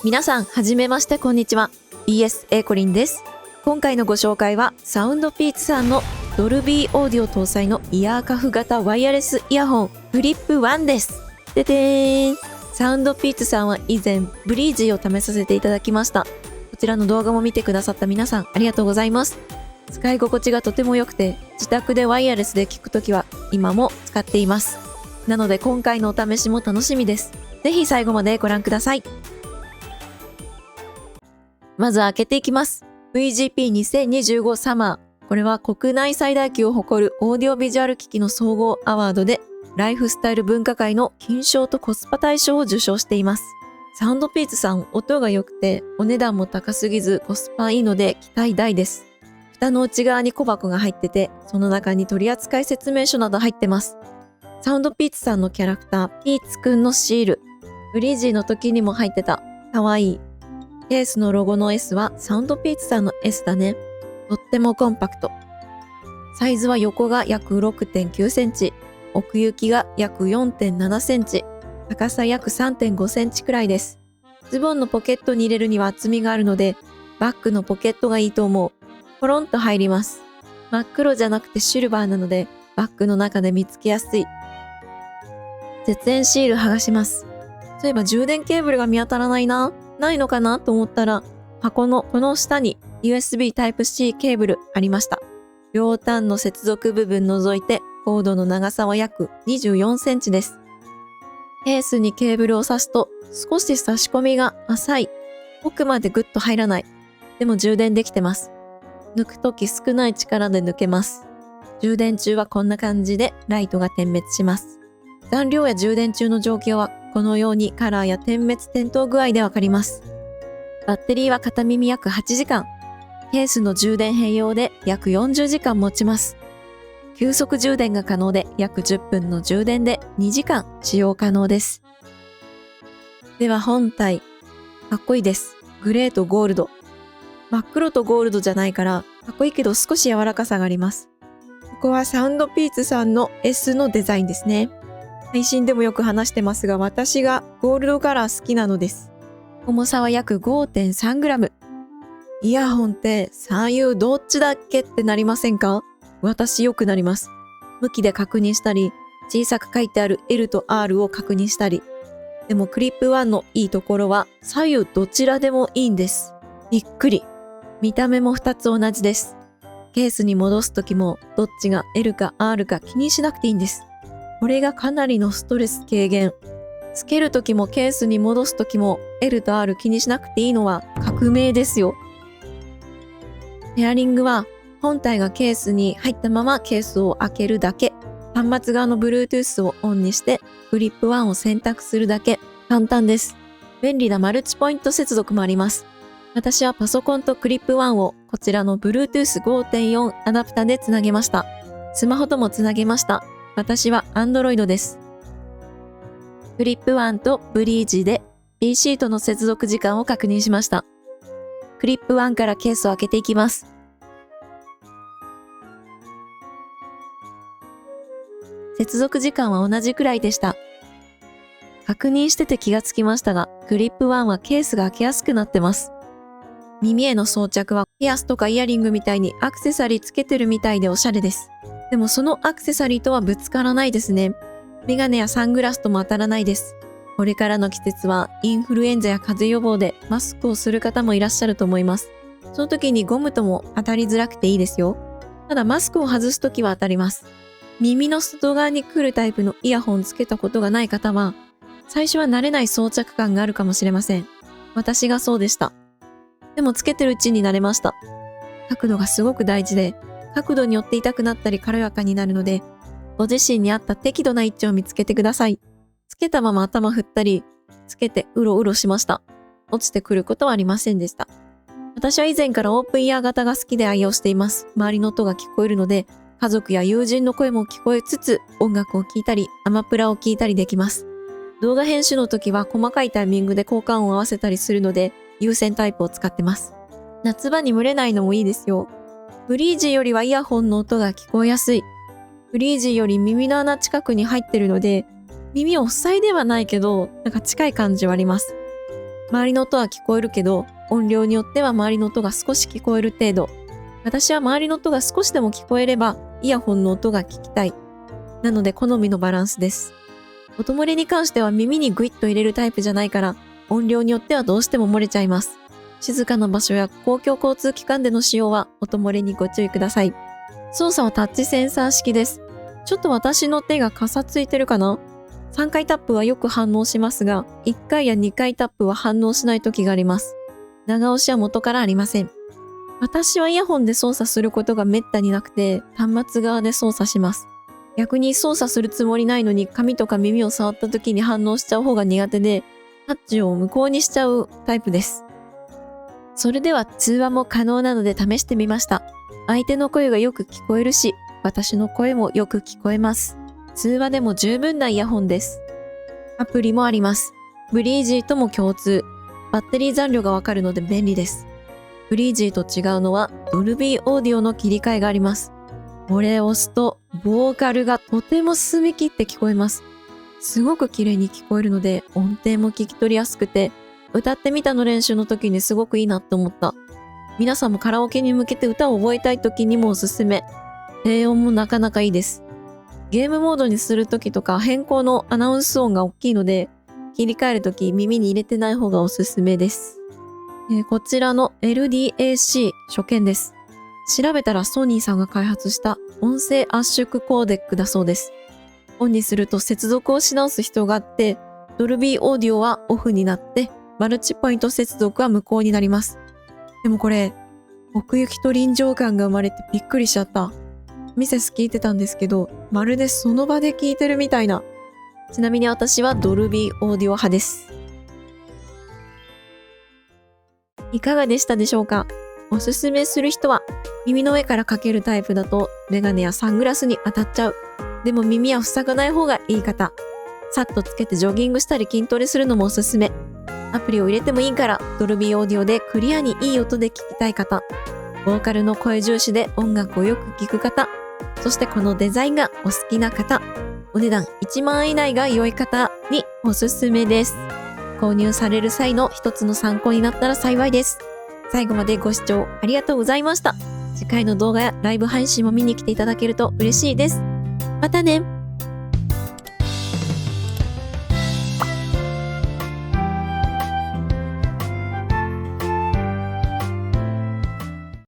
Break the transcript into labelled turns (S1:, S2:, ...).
S1: 皆さん、はじめまして、こんにちは。BS エイコリンです。今回のご紹介は、サウンドピーツさんのドルビーオーディオ搭載のイヤーカフ型ワイヤレスイヤホン、フリップ1です。ででーん。サウンドピーツさんは以前、ブリージーを試させていただきました。こちらの動画も見てくださった皆さん、ありがとうございます。使い心地がとても良くて、自宅でワイヤレスで聞くときは今も使っています。なので今回のお試しも楽しみです。ぜひ最後までご覧ください。まず開けていきます。VGP2025 サマー。これは国内最大級を誇るオーディオビジュアル機器の総合アワードで、ライフスタイル文化界の金賞とコスパ大賞を受賞しています。サウンドピーツさん、音が良くて、お値段も高すぎずコスパいいので期待大です。蓋の内側に小箱が入ってて、その中に取扱説明書など入ってます。サウンドピーツさんのキャラクター、ピーツくんのシール。ブリージーの時にも入ってた。かわいい。ケースのロゴの S はサウンドピーツさんの S だね。とってもコンパクト。サイズは横が約 6.9 センチ、奥行きが約 4.7 センチ、高さ約 3.5 センチくらいです。ズボンのポケットに入れるには厚みがあるので、バッグのポケットがいいと思う。ポロンと入ります。真っ黒じゃなくてシルバーなので、バッグの中で見つけやすい。絶縁シール剥がします。そういえば充電ケーブルが見当たらないな。ないのかなと思ったら、箱のこの下に USB Type-C ケーブルありました。両端の接続部分除いて、コードの長さは約24センチです。ケースにケーブルを挿すと、少し差し込みが浅い。奥までグッと入らない。でも充電できてます。抜くとき少ない力で抜けます。充電中はこんな感じでライトが点滅します。残量や充電中の状況はこのようにカラーや点滅点灯具合でわかります。バッテリーは片耳約8時間。ケースの充電併用で約40時間持ちます。急速充電が可能で約10分の充電で2時間使用可能です。では本体。かっこいいです。グレーとゴールド。真っ黒とゴールドじゃないからかっこいいけど少し柔らかさがあります。ここはサウンドピーツさんの S のデザインですね。配信でもよく話してますが私がゴールドカラー好きなのです。重さは約 5.3g。イヤホンって左右どっちだっけってなりませんか？私よくなります。向きで確認したり、小さく書いてある L と R を確認したり。でもクリップ1のいいところは左右どちらでもいいんです。びっくり。見た目も2つ同じです。ケースに戻すときもどっちが L か R か気にしなくていいんです。これがかなりのストレス軽減。つけるときもケースに戻すときも L と R 気にしなくていいのは革命ですよ。ペアリングは本体がケースに入ったままケースを開けるだけ。端末側の Bluetooth をオンにしてフリップ1を選択するだけ。簡単です。便利なマルチポイント接続もあります。私はパソコンとクリップ1をこちらの Bluetooth 5.4 アダプタでつなげました。スマホともつなげました。私は Android です。クリップ1とブリージで PC との接続時間を確認しました。クリップ1からケースを開けていきます。接続時間は同じくらいでした。確認してて気がつきましたが、クリップ1はケースが開けやすくなってます。耳への装着はピアスとかイヤリングみたいにアクセサリーつけてるみたいでおしゃれです。でもそのアクセサリーとはぶつからないですね。メガネやサングラスとも当たらないです。これからの季節はインフルエンザや風邪予防でマスクをする方もいらっしゃると思います。その時にゴムとも当たりづらくていいですよ。ただマスクを外す時は当たります。耳の外側に来るタイプのイヤホンつけたことがない方は、最初は慣れない装着感があるかもしれません。私がそうでした。でもつけてるうちに慣れました。角度がすごく大事で、角度によって痛くなったり軽やかになるので、ご自身に合った適度な位置を見つけてください。つけたまま頭振ったり、つけてうろうろしました。落ちてくることはありませんでした。私は以前からオープンイヤー型が好きで愛用しています。周りの音が聞こえるので、家族や友人の声も聞こえつつ、音楽を聴いたり、アマプラを聴いたりできます。動画編集の時は細かいタイミングで交換音を合わせたりするので、有線タイプを使ってます。夏場に蒸れないのもいいですよ。ブリージーよりはイヤホンの音が聞こえやすい。ブリージーより耳の穴近くに入ってるので、耳を塞いではないけど、なんか近い感じはあります。周りの音は聞こえるけど、音量によっては周りの音が少し聞こえる程度。私は周りの音が少しでも聞こえれば、イヤホンの音が聞きたい。なので好みのバランスです。音漏れに関しては耳にグイッと入れるタイプじゃないから、音量によってはどうしても漏れちゃいます。静かな場所や公共交通機関での使用は音漏れにご注意ください。操作はタッチセンサー式です。ちょっと私の手がかさついてるかな？ 3 回タップはよく反応しますが、1回や2回タップは反応しない時があります。長押しは元からありません。私はイヤホンで操作することがめったになくて、端末側で操作します。逆に操作するつもりないのに髪とか耳を触った時に反応しちゃう方が苦手で、タッチを無効にしちゃうタイプです。それでは通話も可能なので試してみました。相手の声がよく聞こえるし、私の声もよく聞こえます。通話でも十分なイヤホンです。アプリもあります。ブリージーとも共通。バッテリー残量がわかるので便利です。ブリージーと違うのはドルビーオーディオの切り替えがあります。これを押すとボーカルがとても澄み切って聞こえます。すごく綺麗に聞こえるので音程も聞き取りやすくて、歌ってみたの練習の時にすごくいいなって思った。皆さんもカラオケに向けて歌を覚えたい時にもおすすめ。低音もなかなかいいです。ゲームモードにする時とか変更のアナウンス音が大きいので、切り替える時耳に入れてない方がおすすめです。こちらの LDAC 初見です。調べたらソニーさんが開発した音声圧縮コーデックだそうです。オンにすると接続をし直す必要があって、ドルビーオーディオはオフになって、マルチポイント接続は無効になります。でもこれ、奥行きと臨場感が生まれてびっくりしちゃった。ミセス聞いてたんですけど、まるでその場で聞いてるみたいな。ちなみに私はドルビーオーディオ派です。いかがでしたでしょうか？おすすめする人は、耳の上からかけるタイプだとメガネやサングラスに当たっちゃう。でも耳は塞がない方がいい方。さっとつけてジョギングしたり筋トレするのもおすすめ。アプリを入れてもいいからドルビーオーディオでクリアにいい音で聞きたい方、ボーカルの声重視で音楽をよく聞く方、そしてこのデザインがお好きな方、お値段1万円以内が良い方におすすめです。購入される際の一つの参考になったら幸いです。最後までご視聴ありがとうございました。次回の動画やライブ配信も見に来ていただけると嬉しいです。またね。